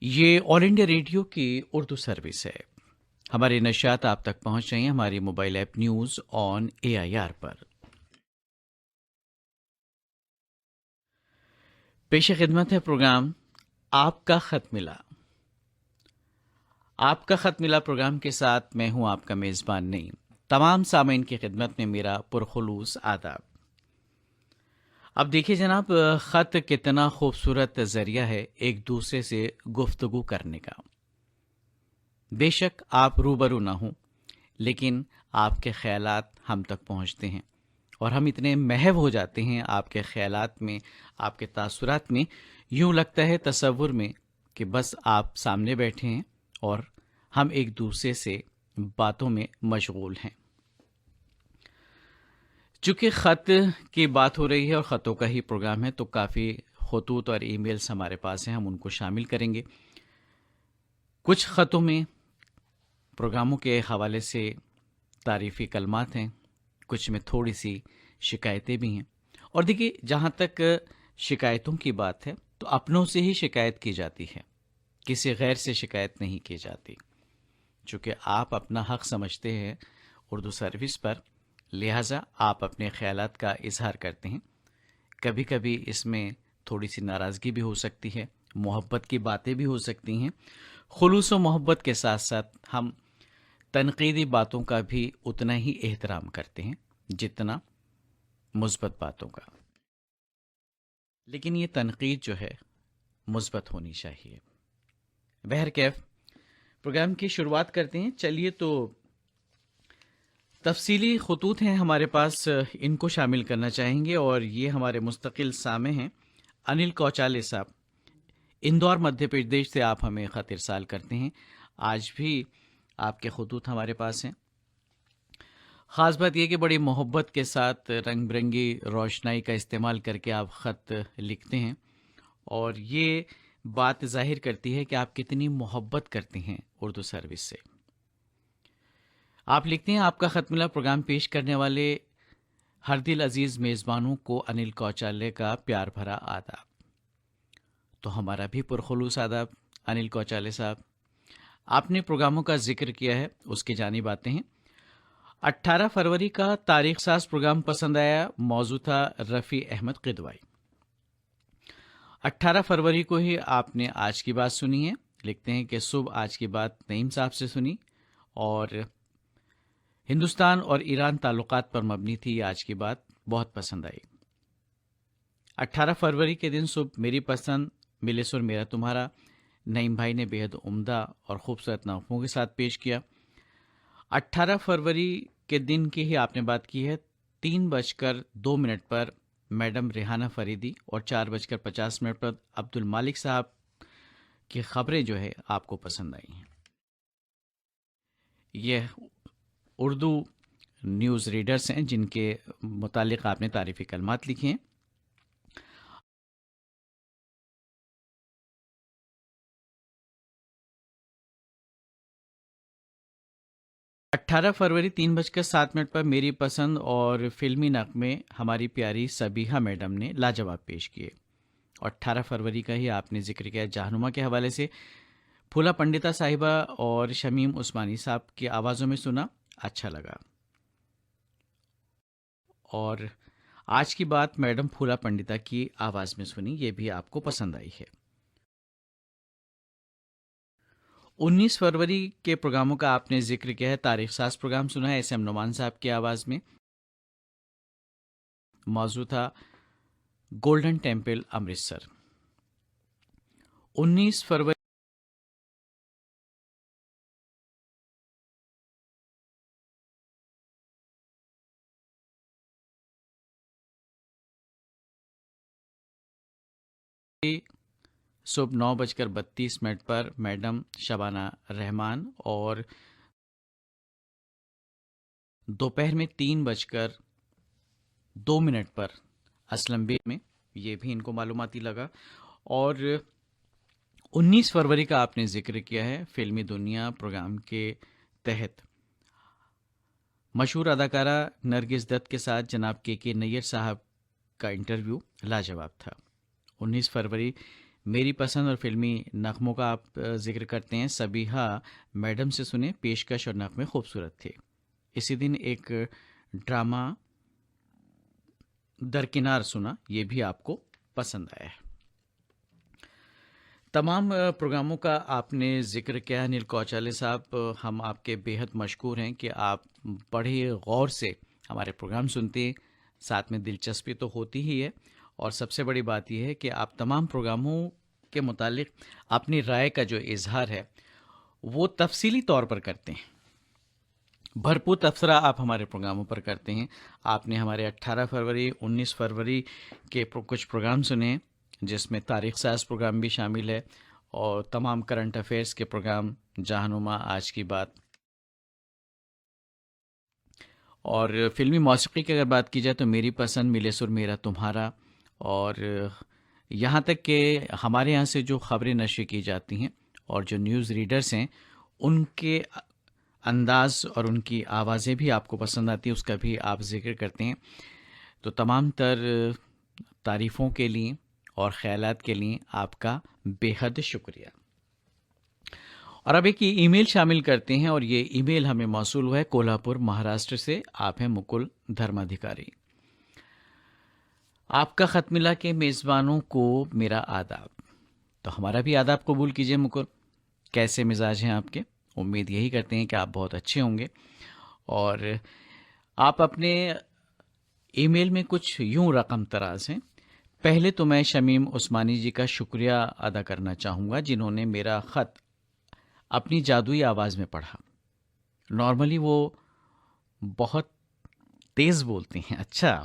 یہ آل India radio کی Urdu service ہے۔ ہماری نشریات آپ تک پہنچ رہی ہیں ہماری mobile app news on AIR پر۔ پیش خدمت ہے پروگرام آپ کا خط ملا۔ آپ کا خط ملا پروگرام کے ساتھ میں ہوں آپ کا میزبان نعیم۔ تمام سامعین کی خدمت میں میرا پرخلوص آداب۔ اب دیکھیے جناب، خط کتنا خوبصورت ذریعہ ہے ایک دوسرے سے گفتگو کرنے کا۔ بے شک آپ روبرو نہ ہوں، لیکن آپ کے خیالات ہم تک پہنچتے ہیں اور ہم اتنے محو ہو جاتے ہیں آپ کے خیالات میں، آپ کے تاثرات میں، یوں لگتا ہے تصور میں کہ بس آپ سامنے بیٹھے ہیں اور ہم ایک دوسرے سے باتوں میں مشغول ہیں۔ چونکہ خط کی بات ہو رہی ہے اور خطوں کا ہی پروگرام ہے، تو کافی خطوط اور ای میلز ہمارے پاس ہیں، ہم ان کو شامل کریں گے۔ کچھ خطوں میں پروگراموں کے حوالے سے تعریفی کلمات ہیں، کچھ میں تھوڑی سی شکایتیں بھی ہیں۔ اور دیکھیے، جہاں تک شکایتوں کی بات ہے تو اپنوں سے ہی شکایت کی جاتی ہے، کسی غیر سے شکایت نہیں کی جاتی۔ چونکہ آپ اپنا حق سمجھتے ہیں اردو سروس پر، لہٰذا آپ اپنے خیالات کا اظہار کرتے ہیں۔ کبھی کبھی اس میں تھوڑی سی ناراضگی بھی ہو سکتی ہے، محبت کی باتیں بھی ہو سکتی ہیں۔ خلوص و محبت کے ساتھ ساتھ ہم تنقیدی باتوں کا بھی اتنا ہی احترام کرتے ہیں جتنا مثبت باتوں کا، لیکن یہ تنقید جو ہے مثبت ہونی چاہیے۔ بہرکیف پروگرام کی شروعات کرتے ہیں۔ چلیے، تو تفصیلی خطوط ہیں ہمارے پاس، ان کو شامل کرنا چاہیں گے، اور یہ ہمارے مستقل سامع ہیں انل کوچالے صاحب، اندور مدھیہ پردیش سے آپ ہمیں خط ارسال کرتے ہیں۔ آج بھی آپ کے خطوط ہمارے پاس ہیں۔ خاص بات یہ کہ بڑی محبت کے ساتھ رنگ برنگی روشنائی کا استعمال کر کے آپ خط لکھتے ہیں، اور یہ بات ظاہر کرتی ہے کہ آپ کتنی محبت کرتے ہیں اردو سروس سے۔ آپ لکھتے ہیں، آپ کا خط ملا پروگرام پیش کرنے والے ہر دل عزیز میزبانوں کو انل کوچالے کا پیار بھرا آداب۔ تو ہمارا بھی پرخلوص آداب انل کوچالے صاحب۔ آپ نے پروگراموں کا ذکر کیا ہے، اس کی جانب آتے ہیں۔ 18 فروری کا تاریخ ساز پروگرام پسند آیا، موضوع تھا رفیع احمد قدوائی۔ 18 فروری کو ہی آپ نے آج کی بات سنی ہے۔ لکھتے ہیں کہ صبح آج کی بات نعیم صاحب سے سنی، اور ہندوستان اور ایران تعلقات پر مبنی تھی۔ آج کی بات بہت پسند آئی۔ 18 فروری کے دن صبح میری پسند ملے سر میرا تمہارا نعیم بھائی نے بے حد عمدہ اور خوبصورت نغموں کے ساتھ پیش کیا۔ 18 فروری کے دن کی ہی آپ نے بات کی ہے، 3:02 پر میڈم ریحانہ فریدی اور 4:50 پر عبد المالک صاحب کی خبریں جو ہے آپ کو پسند آئی ہیں۔ یہ اردو نیوز ریڈرز ہیں جن کے متعلق آپ نے تعریفی کلمات لکھے ہیں۔ اٹھارہ فروری 3:07 پر میری پسند اور فلمی نغمے ہماری پیاری سبیحہ میڈم نے لاجواب پیش کیے۔ اور 18 فروری کا ہی آپ نے ذکر کیا جہنما کے حوالے سے، پھولا پنڈتا صاحبہ اور شمیم عثمانی صاحب کی آوازوں میں سنا، اچھا لگا۔ اور آج کی بات میڈم پھولا پنڈتا کی آواز میں سنی، یہ بھی آپ کو پسند آئی ہے۔ 19 فروری کے پروگراموں کا آپ نے ذکر کیا ہے، تاریخ ساز پروگرام سنا ہے SM نعمان صاحب کی آواز میں، موضوع تھا گولڈن ٹیمپل امرتسر۔ 19 فروری صبح 9:32 پر میڈم شبانہ رحمان، اور دوپہر میں 3:02 پر اسلم بے میں، یہ بھی ان کو معلوماتی لگا۔ اور 19 فروری کا آپ نے ذکر کیا ہے فلمی دنیا پروگرام کے تحت مشہور اداکارہ نرگس دت کے ساتھ جناب کے نیر صاحب کا انٹرویو لاجواب تھا۔ 19 فروری میری پسند اور فلمی نغموں کا آپ ذکر کرتے ہیں. سبیحہ میڈم سے سنے پیشکش اور نغمے خوبصورت تھے. اسی دن ایک ڈرامہ درکنار سنا، یہ بھی آپ کو پسند آیا ہے. تمام پروگراموں کا آپ نے ذکر کیا ہے نیل کوچالے صاحب. ہم آپ کے بے حد مشکور ہیں کہ آپ بڑے غور سے ہمارے پروگرام سنتے ہیں. ساتھ میں دلچسپی تو ہوتی ہی ہے، اور سب سے بڑی بات یہ ہے کہ آپ تمام پروگراموں کے متعلق اپنی رائے کا جو اظہار ہے وہ تفصیلی طور پر کرتے ہیں. بھرپور تبصرہ آپ ہمارے پروگراموں پر کرتے ہیں. آپ نے ہمارے 18 فروری 19 فروری کے کچھ پروگرام سنے ہیں، جس میں تاریخ ساز پروگرام بھی شامل ہے، اور تمام کرنٹ افیئرس کے پروگرام، جہانما، آج کی بات. اور فلمی موسیقی کی اگر بات کی جائے تو میری پسند، ملے سر میرا تمہارا، اور یہاں تک کہ ہمارے یہاں سے جو خبریں نشر کی جاتی ہیں اور جو نیوز ریڈرز ہیں ان کے انداز اور ان کی آوازیں بھی آپ کو پسند آتی ہیں، اس کا بھی آپ ذکر کرتے ہیں. تو تمام تر تعریفوں کے لیے اور خیالات کے لیے آپ کا بے حد شکریہ. اور اب ایک ای میل شامل کرتے ہیں، اور یہ ای میل ہمیں موصول ہوا ہے کولہاپور مہاراشٹر سے. آپ ہیں مکل دھرمادھیکاری. آپ کا خط ملا کہ میزبانوں کو میرا آداب. تو ہمارا بھی آداب قبول کیجیے مکل. کیسے مزاج ہیں آپ کے؟ امید یہی کرتے ہیں کہ آپ بہت اچھے ہوں گے. اور آپ اپنے ای میل میں کچھ یوں رقم تراز ہیں. پہلے تو میں شمیم عثمانی جی کا شکریہ ادا کرنا چاہوں گا، جنہوں نے میرا خط اپنی جادوئی آواز میں پڑھا. نارملی وہ بہت تیز بولتے ہیں، اچھا،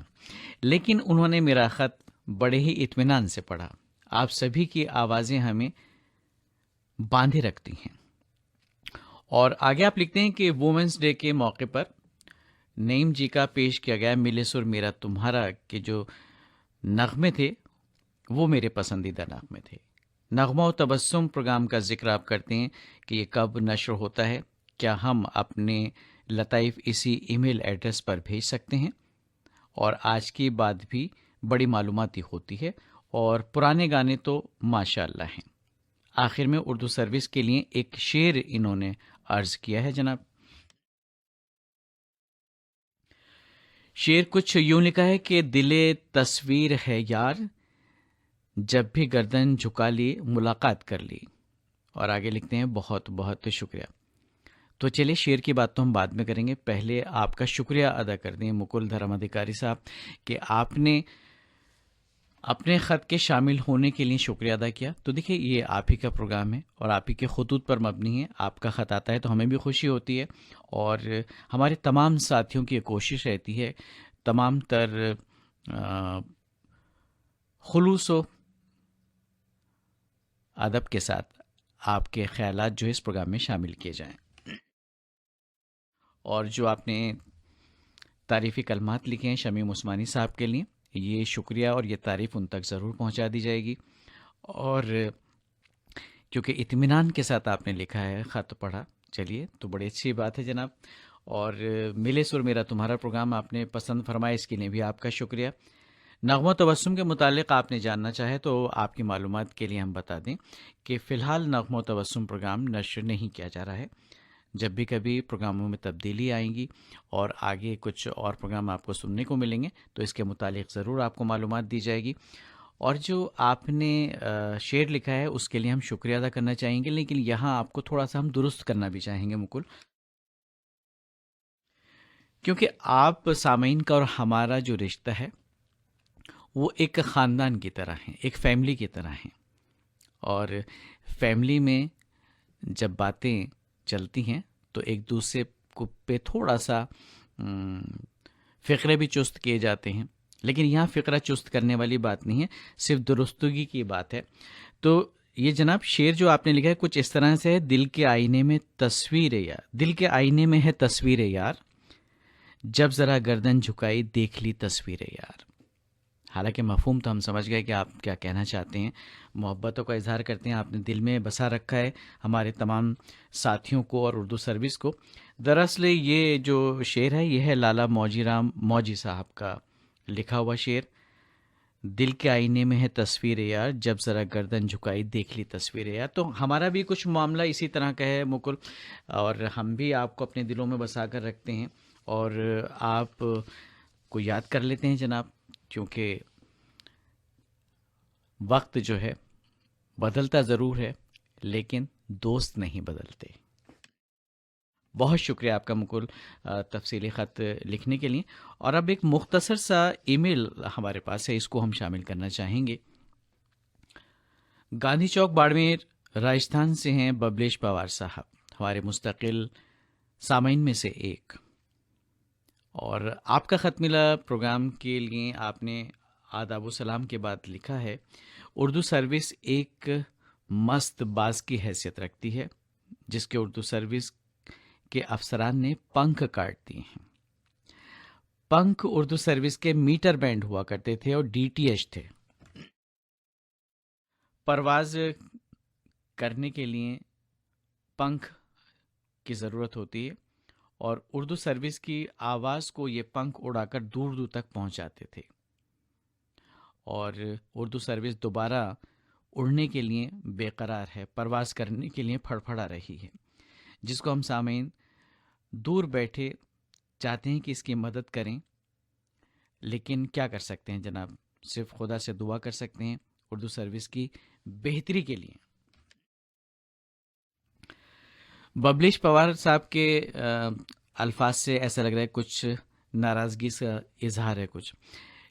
لیکن انہوں نے میرا خط بڑے ہی اطمینان سے پڑھا. آپ سبھی کی آوازیں ہمیں باندھے رکھتی ہیں. اور آگے آپ لکھتے ہیں کہ وومنس ڈے کے موقع پر نعیم جی کا پیش کیا گیا ملے سر میرا تمہارا کے جو نغمے تھے وہ میرے پسندیدہ نغمے تھے. نغمہ و تبسم پروگرام کا ذکر آپ کرتے ہیں کہ یہ کب نشر ہوتا ہے. کیا ہم اپنے لطائف اسی ای میل ایڈریس پر بھیج سکتے ہیں؟ اور آج کی بات بھی بڑی معلوماتی ہوتی ہے، اور پرانے گانے تو ماشاء اللہ ہیں. آخر میں اردو سروس کے لیے ایک شعر انہوں نے عرض کیا ہے جناب. شعر کچھ یوں لکھا ہے کہ دل تصویر ہے یار، جب بھی گردن جھکا لی ملاقات کر لی. اور آگے لکھتے ہیں بہت بہت شکریہ. تو چلیے شعر کی بات تو ہم بعد میں کریں گے، پہلے آپ کا شکریہ ادا کر دیں مکل دھرمادھیکاری صاحب کہ آپ نے اپنے خط کے شامل ہونے کے لیے شکریہ ادا کیا. تو دیکھیے یہ آپ ہی کا پروگرام ہے اور آپ ہی کے خطوط پر مبنی ہے. آپ کا خط آتا ہے تو ہمیں بھی خوشی ہوتی ہے، اور ہمارے تمام ساتھیوں کی یہ کوشش رہتی ہے تمام تر خلوص و ادب کے ساتھ آپ کے خیالات جو اس پروگرام میں شامل کیے جائیں. اور جو آپ نے تعریفی کلمات لکھے ہیں شمیم عثمانی صاحب کے لیے، یہ شکریہ اور یہ تعریف ان تک ضرور پہنچا دی جائے گی. اور کیونکہ اطمینان کے ساتھ آپ نے لکھا ہے، خط پڑھا، چلیے تو بڑی اچھی بات ہے جناب. اور ملے سر میرا تمہارا پروگرام آپ نے پسند فرمایا، اس کے لیے بھی آپ کا شکریہ. نغمہ تبسم کے متعلق آپ نے جاننا چاہے تو آپ کی معلومات کے لیے ہم بتا دیں کہ فی الحال نغمہ تبسم پروگرام نشر نہیں کیا جا رہا ہے. جب بھی کبھی پروگراموں میں تبدیلی آئیں گی اور آگے کچھ اور پروگرام آپ کو سننے کو ملیں گے تو اس کے متعلق ضرور آپ کو معلومات دی جائے گی. اور جو آپ نے شعر لکھا ہے اس کے لیے ہم شکریہ ادا کرنا چاہیں گے، لیکن یہاں آپ کو تھوڑا سا ہم درست کرنا بھی چاہیں گے مکل، کیونکہ آپ سامعین کا اور ہمارا جو رشتہ ہے وہ ایک خاندان کی طرح ہیں، ایک فیملی کی طرح ہیں. اور فیملی میں جب باتیں چلتی ہیں تو ایک دوسرے کو پہ تھوڑا سا فقرے بھی چست کیے جاتے ہیں، لیکن یہاں فقرہ چست کرنے والی بات نہیں ہے، صرف درستگی کی بات ہے. تو یہ جناب شعر جو آپ نے لکھا ہے کچھ اس طرح سے ہے: دل کے آئینے میں تصویر یار، دل کے آئینے میں ہے تصویر یار، جب ذرا گردن جھکائی دیکھ لی تصویر یار. حالانکہ مفہوم تو ہم سمجھ گئے کہ آپ کیا کہنا چاہتے ہیں، محبتوں کا اظہار کرتے ہیں، آپ نے دل میں بسا رکھا ہے ہمارے تمام ساتھیوں کو اور اردو سروس کو. دراصل یہ جو شعر ہے یہ ہے لالا موجی رام موجی صاحب کا لکھا ہوا شعر. دل کے آئینے میں ہے تصویر یار، جب ذرا گردن جھکائی دیکھ لی تصویر یار. تو ہمارا بھی کچھ معاملہ اسی طرح کا ہے مکل، اور ہم بھی آپ کو اپنے دلوں میں بسا کر رکھتے ہیں، اور آپ کو یاد کر لیتے ہیں جناب، کیونکہ وقت جو ہے بدلتا ضرور ہے لیکن دوست نہیں بدلتے. بہت شکریہ آپ کا مکل تفصیلی خط لکھنے کے لیے. اور اب ایک مختصر سا ای میل ہمارے پاس ہے، اس کو ہم شامل کرنا چاہیں گے. گاندھی چوک باڑمیر راجستھان سے ہیں ببلیش پوار صاحب، ہمارے مستقل سامعین میں سے ایک. اور آپ کا خط ملا پروگرام کے لیے، آپ نے آداب و سلام کے بعد لکھا ہے: اردو سروس ایک مست باز کی حیثیت رکھتی ہے جس کے اردو سروس کے افسران نے پنکھ کاٹ دیے ہیں. پنکھ اردو سروس کے میٹر بینڈ ہوا کرتے تھے اور ڈی ٹی ایچ تھے. پرواز کرنے کے لیے پنکھ کی ضرورت ہوتی ہے، اور اردو سروس کی آواز کو یہ پنکھ اڑا کر دور دور تک پہنچاتے تھے. اور اردو سروس دوبارہ اڑنے کے لیے بے قرار ہے، پرواز کرنے کے لیے پھڑپھڑا رہی ہے، جس کو ہم سامعین دور بیٹھے چاہتے ہیں کہ اس کی مدد کریں، لیکن کیا کر سکتے ہیں جناب، صرف خدا سے دعا کر سکتے ہیں اردو سروس کی بہتری کے لیے. ببلیش پوار صاحب کے الفاظ سے ایسا لگ رہا ہے کچھ ناراضگی کا اظہار ہے کچھ،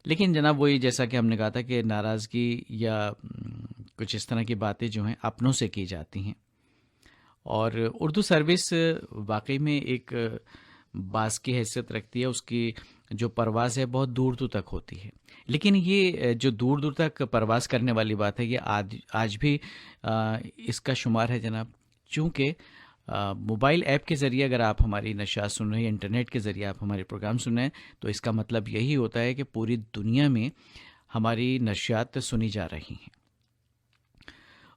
لیکن جناب وہی جیسا کہ ہم نے کہا تھا کہ ناراضگی یا کچھ اس طرح کی باتیں جو ہیں اپنوں سے کی جاتی ہیں. اور اردو سروس واقعی میں ایک باز کی حیثیت رکھتی ہے، اس کی جو پرواز ہے بہت دور دور تک ہوتی ہے. لیکن یہ جو دور دور تک پرواز کرنے والی بات ہے، یہ آج بھی اس کا شمار ہے جناب، چونکہ موبائل ایپ کے ذریعے اگر آپ ہماری نشریات سن رہے ہیں، انٹرنیٹ کے ذریعے آپ ہمارے پروگرام سن رہے ہیں، تو اس کا مطلب یہی ہوتا ہے کہ پوری دنیا میں ہماری نشریات سنی جا رہی ہیں.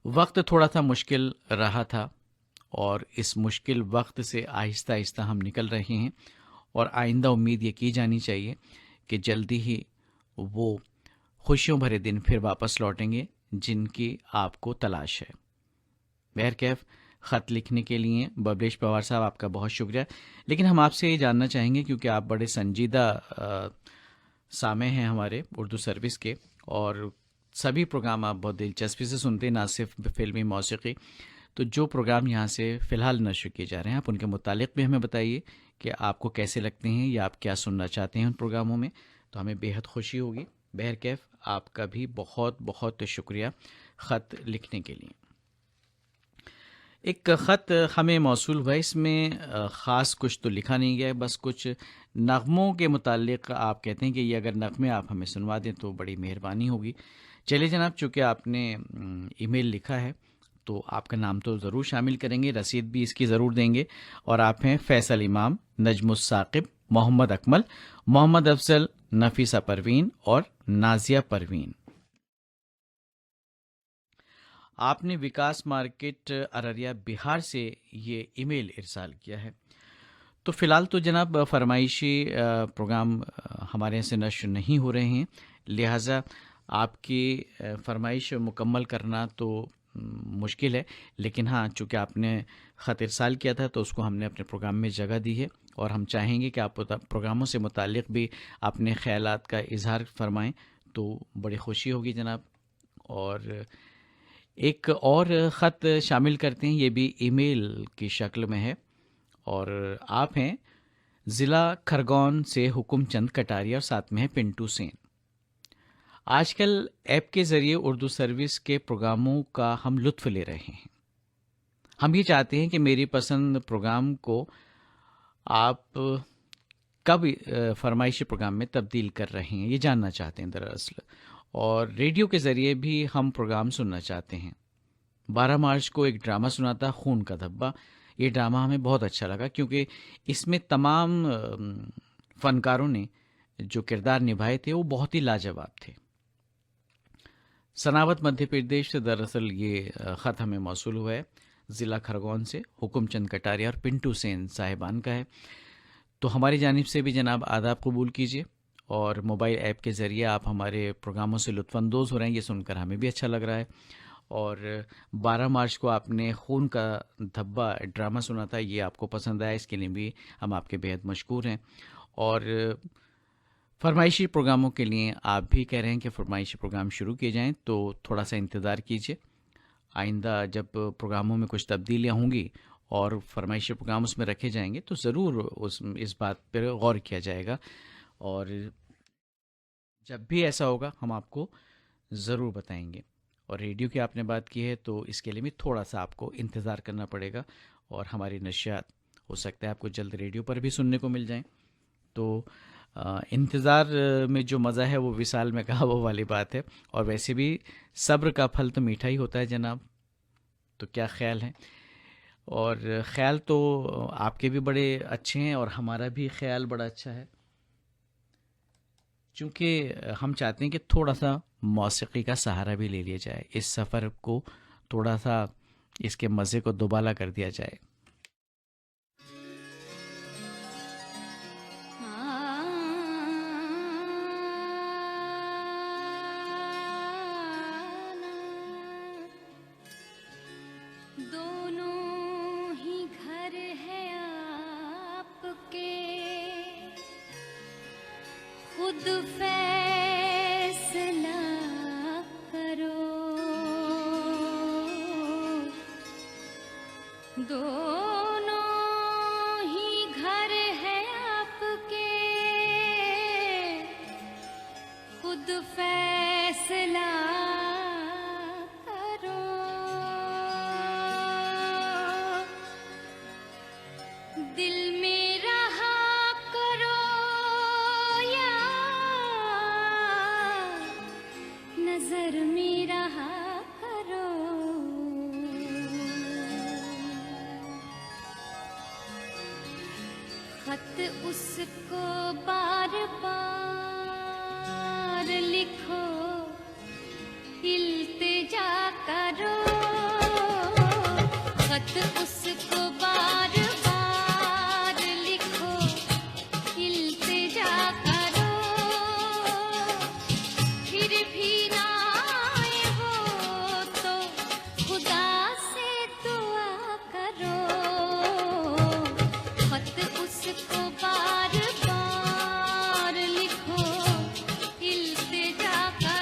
وقت تھوڑا سا مشکل رہا تھا، اور اس مشکل وقت سے آہستہ آہستہ ہم نکل رہے ہیں، اور آئندہ امید یہ کی جانی چاہیے کہ جلدی ہی وہ خوشیوں بھرے دن پھر واپس لوٹیں گے جن کی آپ کو تلاش ہے. بہرکیف خط لکھنے کے لیے ببلیش پوار صاحب آپ کا بہت شکریہ. لیکن ہم آپ سے یہ جاننا چاہیں گے، کیونکہ آپ بڑے سنجیدہ سامع ہیں ہمارے اردو سروس کے، اور سبھی پروگرام آپ بہت دلچسپی سے سنتے ہیں، نہ صرف فلمی موسیقی. تو جو پروگرام یہاں سے فی الحال نشر کیے جا رہے ہیں، آپ ان کے متعلق بھی ہمیں بتائیے کہ آپ کو کیسے لگتے ہیں یا آپ کیا سننا چاہتے ہیں ان پروگراموں میں، تو ہمیں بےحد خوشی ہوگی. بہرکیف آپ کا بھی بہت بہت شکریہ خط لکھنے کے لیے. ایک خط ہمیں موصول ہوا ہے، اس میں خاص کچھ تو لکھا نہیں گیا ہے، بس کچھ نغموں کے متعلق آپ کہتے ہیں کہ یہ اگر نغمے آپ ہمیں سنوا دیں تو بڑی مہربانی ہوگی. چلیے جناب، چونکہ آپ نے ای میل لکھا ہے تو آپ کا نام تو ضرور شامل کریں گے، رسید بھی اس کی ضرور دیں گے. اور آپ ہیں فیصل امام، نجم الثاقب، محمد اکمل، محمد افضل، نفیسہ پروین اور نازیہ پروین. آپ نے وکاس مارکیٹ ارریا بہار سے یہ ای میل ارسال کیا ہے. تو فی الحال تو جناب فرمائشی پروگرام ہمارے یہاں سے نشر نہیں ہو رہے ہیں، لہٰذا آپ کی فرمائش مکمل کرنا تو مشکل ہے. لیکن ہاں، چونکہ آپ نے خط ارسال کیا تھا تو اس کو ہم نے اپنے پروگرام میں جگہ دی ہے، اور ہم چاہیں گے کہ آپ پروگراموں سے متعلق بھی اپنے خیالات کا اظہار فرمائیں تو بڑی خوشی ہوگی جناب. اور ایک اور خط شامل کرتے ہیں، یہ بھی ای میل کی شکل میں ہے، اور آپ ہیں ضلع کھرگون سے حکم چند کٹاریا، اور ساتھ میں ہے پنٹو سین. آج کل ایپ کے ذریعے اردو سروس کے پروگراموں کا ہم لطف لے رہے ہیں. ہم یہ چاہتے ہیں کہ میری پسند پروگرام کو آپ کب فرمائشی پروگرام میں تبدیل کر رہے ہیں، یہ جاننا چاہتے ہیں دراصل. اور ریڈیو کے ذریعے بھی ہم پروگرام سننا چاہتے ہیں. 12 مارچ کو ایک ڈرامہ سنا تھا، خون کا دھبہ. یہ ڈرامہ ہمیں بہت اچھا لگا، کیونکہ اس میں تمام فنکاروں نے جو کردار نبھائے تھے وہ بہت ہی لاجواب تھے. سناوت مدھیہ پردیش سے دراصل یہ خط ہمیں موصول ہوا ہے، ضلع کھرگون سے حکم چند کٹاریا اور پنٹو سین صاحبان کا ہے. تو ہماری جانب سے بھی جناب آداب قبول کیجیے، اور موبائل ایپ کے ذریعے آپ ہمارے پروگراموں سے لطف اندوز ہو رہے ہیں، یہ سن کر ہمیں بھی اچھا لگ رہا ہے۔ اور 12 مارچ کو آپ نے خون کا دھبا ڈرامہ سنا تھا، یہ آپ کو پسند آیا، اس کے لیے بھی ہم آپ کے بےحد مشکور ہیں۔ اور فرمائشی پروگراموں کے لیے آپ بھی کہہ رہے ہیں کہ فرمائشی پروگرام شروع کیے جائیں، تو تھوڑا سا انتظار کیجیے، آئندہ جب پروگراموں میں کچھ تبدیلیاں ہوں گی اور فرمائشی پروگرام اس میں رکھے جائیں گے تو ضرور اس بات پر غور کیا جائے گا، اور جب بھی ایسا ہوگا ہم آپ کو ضرور بتائیں گے۔ اور ریڈیو کی آپ نے بات کی ہے تو اس کے لیے بھی تھوڑا سا آپ کو انتظار کرنا پڑے گا، اور ہماری نشریات ہو سکتا ہے آپ کو جلد ریڈیو پر بھی سننے کو مل جائیں۔ تو انتظار میں جو مزہ ہے وہ وصال میں کہا وہ والی بات ہے، اور ویسے بھی صبر کا پھل تو میٹھا ہی ہوتا ہے جناب، تو کیا خیال ہے؟ اور خیال تو آپ کے بھی بڑے اچھے ہیں اور ہمارا بھی خیال بڑا اچھا ہے، چونکہ ہم چاہتے ہیں کہ تھوڑا سا موسیقی کا سہارا بھی لے لیا جائے، اس سفر کو تھوڑا سا اس کے مزے کو دوبالا کر دیا جائے۔ دونوں ہی گھر ہے آپ کے، خود فیصلہ کرو، دونوں ہی گھر ہے آپ کے، خود فیصلہ کرو، دل میں رہا کرو یا نظر میں رہا کرو، خط اس کو بار بار لکھو، التجا کرو، خط اس کو بار بار لکھو، التجا کرو، پھر بھی نہ آئے وہ تو خدا سے دعا کرو، خط اس کو بار بار لکھو، التجا کرو۔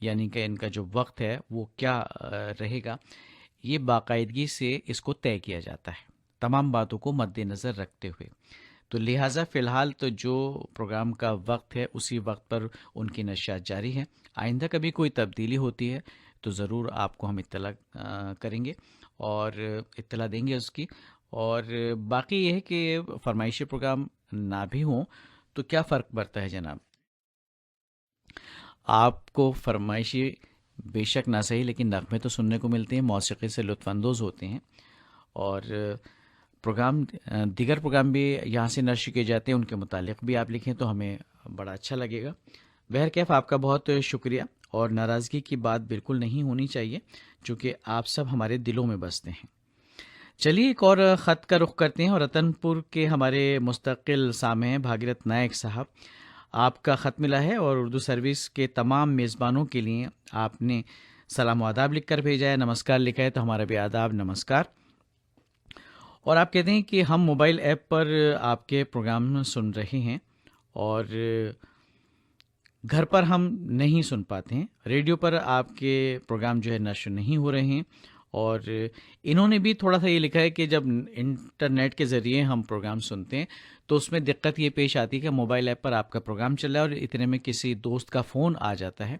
یعنی کہ ان کا جو وقت ہے وہ کیا رہے گا، یہ باقاعدگی سے اس کو طے کیا جاتا ہے تمام باتوں کو مد نظر رکھتے ہوئے. تو لہٰذا فی الحال تو جو پروگرام کا وقت ہے اسی وقت پر ان کی نشریات جاری ہے. آئندہ کبھی کوئی تبدیلی ہوتی ہے تو ضرور آپ کو ہم اطلاع کریں گے اور اطلاع دیں گے اس کی. اور باقی یہ ہے کہ فرمائشی پروگرام نہ بھی ہوں تو کیا فرق پڑتا ہے جناب، آپ کو فرمائشی بے شک نہ صحیح لیکن نغمے تو سننے کو ملتے ہیں، موسیقی سے لطف اندوز ہوتے ہیں، اور پروگرام دیگر پروگرام بھی یہاں سے نشر کیے جاتے ہیں، ان کے متعلق بھی آپ لکھیں تو ہمیں بڑا اچھا لگے گا. بہرکیف آپ کا بہت شکریہ، اور ناراضگی کی بات بالکل نہیں ہونی چاہیے چونکہ آپ سب ہمارے دلوں میں بستے ہیں. چلیے ایک اور خط کا رخ کرتے ہیں، اور رتن پور کے ہمارے مستقل سامع ہیں بھاگیرت نائک صاحب، آپ کا خط ملا ہے اور اردو سروس کے تمام میزبانوں کے لیے آپ نے سلام و آداب لکھ کر بھیجا ہے، نمسکار لکھا ہے، تو ہمارا بھی آداب نمسکار. اور آپ کہتے ہیں کہ ہم موبائل ایپ پر آپ کے پروگرام سن رہے ہیں اور گھر پر ہم نہیں سن پاتے ہیں، ریڈیو پر آپ کے پروگرام جو ہے نشر نہیں ہو رہے ہیں. اور انہوں نے بھی تھوڑا سا یہ لکھا ہے کہ جب انٹرنیٹ کے ذریعے ہم پروگرام سنتے ہیں تو اس میں دقت یہ پیش آتی ہے کہ موبائل ایپ پر آپ کا پروگرام چل رہا ہے اور اتنے میں کسی دوست کا فون آ جاتا ہے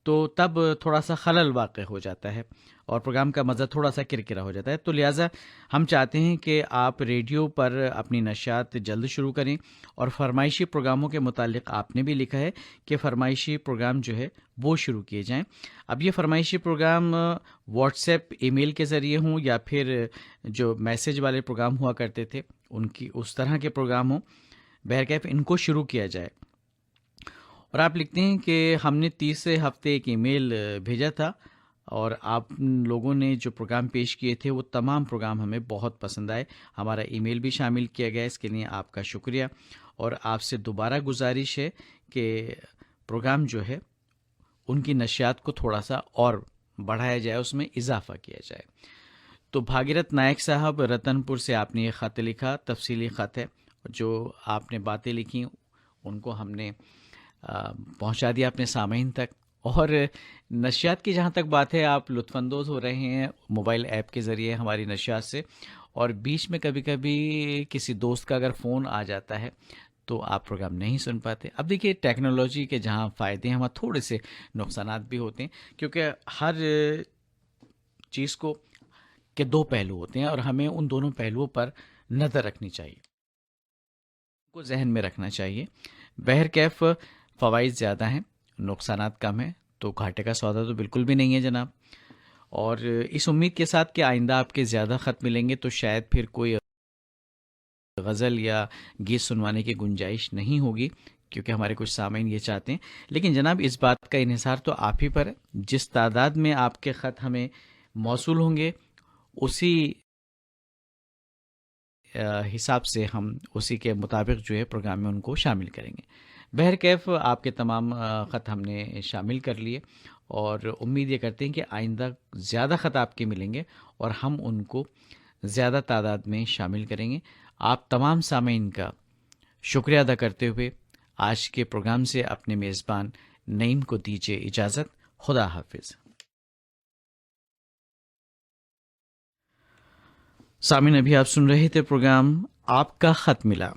تو تب تھوڑا سا خلل واقع ہو جاتا ہے اور پروگرام کا مزہ تھوڑا سا کرکرا ہو جاتا ہے. تو لہٰذا ہم چاہتے ہیں کہ آپ ریڈیو پر اپنی نشریات جلد شروع کریں. اور فرمائشی پروگراموں کے متعلق آپ نے بھی لکھا ہے کہ فرمائشی پروگرام جو ہے وہ شروع کیے جائیں. اب یہ فرمائشی پروگرام واٹس ایپ ای میل کے ذریعے ہوں یا پھر جو میسج والے پروگرام ہوا کرتے تھے ان کی اس طرح کے پروگرام ہوں، بہرکیف ان کو شروع کیا جائے. اور آپ لکھتے ہیں کہ ہم نے تیسرے ہفتے ایک ای میل بھیجا تھا اور آپ لوگوں نے جو پروگرام پیش کیے تھے وہ تمام پروگرام ہمیں بہت پسند آئے. ہمارا ای میل بھی شامل کیا گیا، اس کے لیے آپ کا شکریہ. اور آپ سے دوبارہ گزارش ہے کہ پروگرام جو ہے ان کی نشریات کو تھوڑا سا اور بڑھایا جائے، اس میں اضافہ کیا جائے. تو بھاگیرت نائک صاحب رتن پور سے آپ نے یہ خط لکھا، تفصیلی خط ہے، جو آپ نے باتیں لکھی ان کو ہم نے پہنچا دیا اپنے سامعین تک. اور نشریات کی جہاں تک بات ہے، آپ لطف اندوز ہو رہے ہیں موبائل ایپ کے ذریعے ہماری نشریات سے، اور بیچ میں کبھی کبھی کسی دوست کا اگر فون آ جاتا ہے تو آپ پروگرام نہیں سن پاتے. اب دیکھیے ٹیکنالوجی کے جہاں فائدے ہیں وہاں تھوڑے سے نقصانات بھی ہوتے ہیں، کیونکہ ہر چیز کے دو پہلو ہوتے ہیں اور ہمیں ان دونوں پہلوؤں پر نظر رکھنی چاہیے، کو ذہن میں رکھنا چاہیے. بہرکیف فوائد زیادہ ہیں، نقصانات کم ہیں، تو گھاٹے کا سودا تو بالکل بھی نہیں ہے جناب. اور اس امید کے ساتھ کہ آئندہ آپ کے زیادہ خط ملیں گے تو شاید پھر کوئی غزل یا گیت سنوانے کی گنجائش نہیں ہوگی، کیونکہ ہمارے کچھ سامعین یہ چاہتے ہیں. لیکن جناب اس بات کا انحصار تو آپ ہی پر ہے، جس تعداد میں آپ کے خط ہمیں موصول ہوں گے اسی حساب سے ہم اسی کے مطابق جو ہے پروگرام میں ان کو شامل کریں گے. بہرکیف آپ کے تمام خط ہم نے شامل کر لیے اور امید یہ کرتے ہیں کہ آئندہ زیادہ خط آپ کے ملیں گے اور ہم ان کو زیادہ تعداد میں شامل کریں گے. آپ تمام سامعین کا شکریہ ادا کرتے ہوئے آج کے پروگرام سے اپنے میزبان نعیم کو دیجیے اجازت. خدا حافظ. سامعین ابھی آپ سن رہے تھے پروگرام آپ کا خط ملا.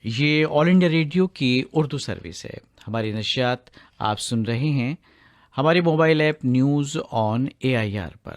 یہ آل انڈیا ریڈیو کی اردو سروس ہے. ہماری نشریات آپ سن رہے ہیں ہمارے mobile app news on AIR per.